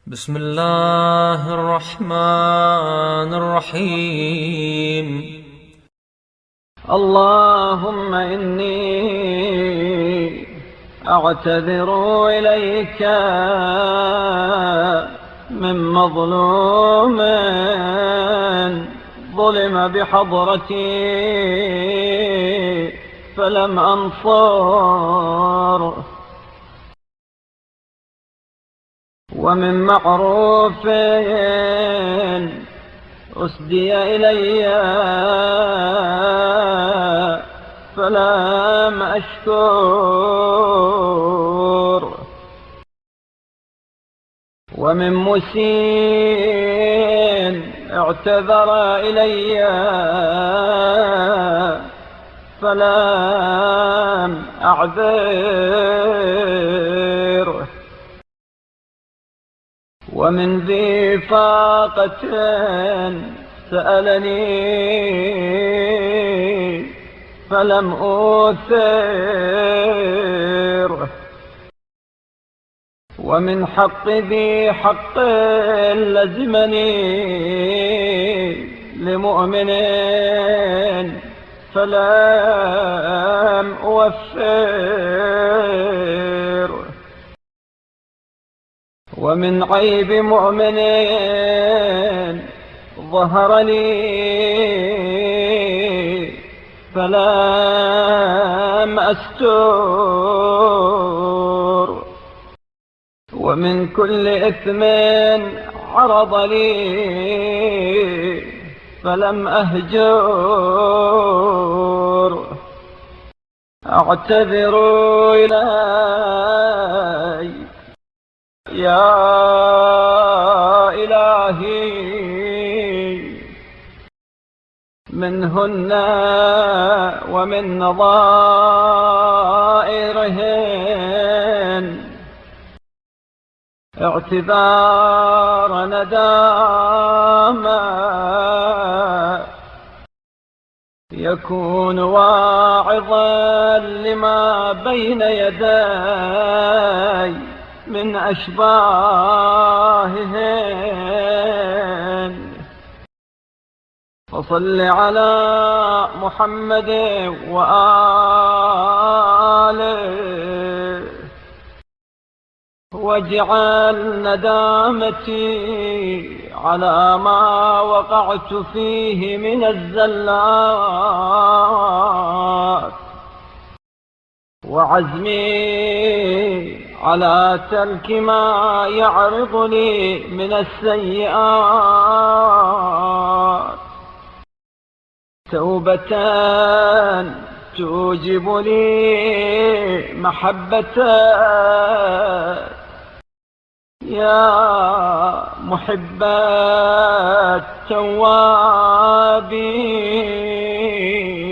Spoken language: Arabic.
بسم الله الرحمن الرحيم. اللهم إني أعتذر إليك من مظلوم ظلم بحضرتي فلم أنصره، ومن معروف أسدي إلي فلم أشكر، ومن مسيء اعتذر إلي فلم أعذره، ومن ذي فاقة سألني فلم أوثره، ومن حق ذي حق لزمني لمؤمن فلم أوفره، ومن عيب مؤمن ظهر لي فلم أستر، ومن كل إثم عرض لي فلم أهجر، أعتذر إليك يا إلهي منهن ومن نظائرهن اعتذار ندامة يكون واعظا لما بين يدي من أشباههن، فصل على محمد وآله واجعل ندامتي على ما وقعت فيه من الزلات، وعزمي على ترك ما يعرض لي من السيئات توبة توجب لي محبة يا محب التوابين.